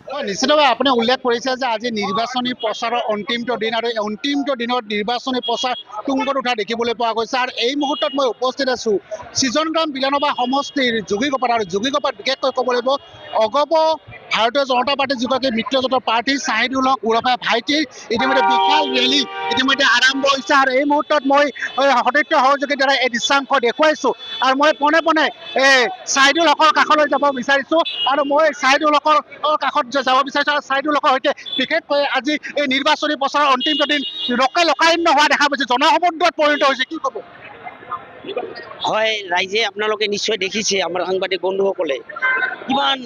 নিশ্চিতভাৱে আপুনি উল্লেখ কৰিছে যে আজি নিৰ্বাচনী প্ৰচাৰৰ অন্তিমটো দিন আৰু এই অন্তিমটো দিনত নিৰ্বাচনী প্ৰচাৰ তুংগত উঠা দেখিবলৈ পোৱা গৈছে আৰু এই মুহূৰ্তত মই উপস্থিত আছোঁ সৃজনগ্ৰাম বিধানসভা সমষ্টিৰ যোগীঘোপাত আৰু যোগীঘোপাত বিশেষকৈ ক'ব লাগিব অগপ ভাৰতীয় জনতা পাৰ্টীৰ যিগৰাকী মিত্ৰজোঁটৰ প্ৰাৰ্থী ছাহিদুল হক ওৰফে ভাইটিৰ ইতিমধ্যে বিশাল ৰেলী ইতিমধ্যে আৰম্ভ হৈছে আৰু এই মুহূৰ্তত মই সতীৰ্থ সহযোগীৰ দ্বাৰা এই দৃশ্যাংশ দেখুৱাইছোঁ আৰু মই পোনে পোনে ছাহিদুল হকৰ কাষলৈ যাব বিচাৰিছোঁ আৰু মই ছাহিদুল হকৰ কাষত যাব বিচাৰিছোঁ আৰু ছাহিদুল হকৰ সৈতে বিশেষকৈ আজি এই নিৰ্বাচনী প্ৰচাৰৰ অন্তিমটো দিন লোকাৰণ্য হোৱা দেখা পাইছে জনসমুদ্ৰত পৰিণত হৈছে কি ক'ব হয় ৰাইজে আপোনালোকে নিশ্চয় দেখিছে আমাৰ সাংবাদিক বন্ধুসকলে কিমান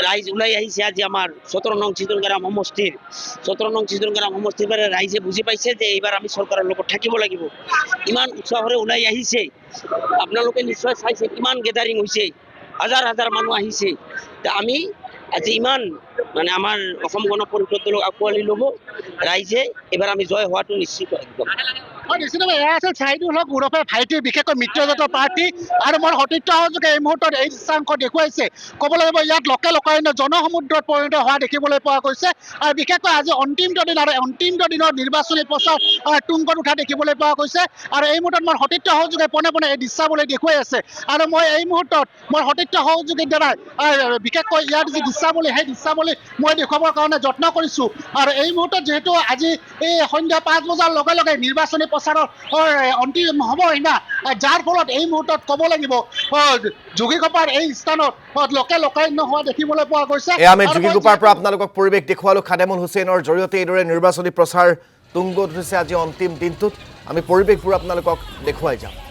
ৰাইজ ওলাই আহিছে আজি আমাৰ ১৭ নং সৃজনগ্ৰাম সমষ্টিৰ পৰা ৰাইজে বুজি পাইছে যে এইবাৰ আমি চৰকাৰৰ লগত থাকিব লাগিব ইমান উৎসাহৰে ওলাই আহিছে আপোনালোকে নিশ্চয় চাইছে কিমান গেদাৰিং হৈছে হাজাৰ হাজাৰ মানুহ আহিছে আমি আজি ইমান মানে আমাৰ অসম গণ পৰিষদ দলক আঁকোৱালি ল'ব ৰাইজে এবাৰ আমি জয় হোৱাটো নিশ্চিত একদম নিশ্চিতভাৱে এয়া আছিল ছাহিদুল হক ওৰফে ভাইটিৰ বিশেষকৈ মিত্ৰজোঁটৰ প্ৰাৰ্থী আৰু মোৰ সতীৰ্থ সহযোগে এই মুহূৰ্তত এই দৃশ্যাংশ দেখুৱাইছে ক'ব লাগিব ইয়াত লোকাৰণ্য জনসমুদ্ৰত পৰিণত হোৱা দেখিবলৈ পোৱা গৈছে আৰু বিশেষকৈ আজি অন্তিমটো দিন আৰু অন্তিমটো দিনত নিৰ্বাচনী প্ৰচাৰ তুংগত উঠা দেখিবলৈ পোৱা গৈছে আৰু এই মুহূৰ্তত মোৰ সতীৰ্থ সহযোগে পোনে পোনে এই দৃশ্যাৱলী দেখুৱাই আছে আৰু মই এই মুহূৰ্তত মোৰ সতীৰ্থ সহযোগীৰ দ্বাৰা বিশেষকৈ ইয়াৰ যি দৃশ্যাৱলী সেই দৃশ্যাৱলী মই দেখুৱাবৰ কাৰণে যত্ন কৰিছোঁ আৰু এই মুহূৰ্তত যিহেতু আজি এই সন্ধ্যা ৫ বজাৰ লগে লগে নিৰ্বাচনী প্ৰচাৰৰ অন্তিম হ'ব সিদিনা যাৰ ফলত এই মুহূৰ্তত ক'ব লাগিব যোগীঘোপাৰ এই স্থানত লোকাৰণ্য হোৱা দেখিবলৈ পোৱা গৈছে আমি যোগীঘোপাৰ পৰা আপোনালোকক পৰিৱেশ দেখুৱালোঁ খাদেমুল হুছেইনৰ জৰিয়তে এইদৰে নিৰ্বাচনী প্ৰচাৰ তুংগত উঠিছে আজি অন্তিম দিনটোত আমি পৰিৱেশবোৰ আপোনালোকক দেখুৱাই যাম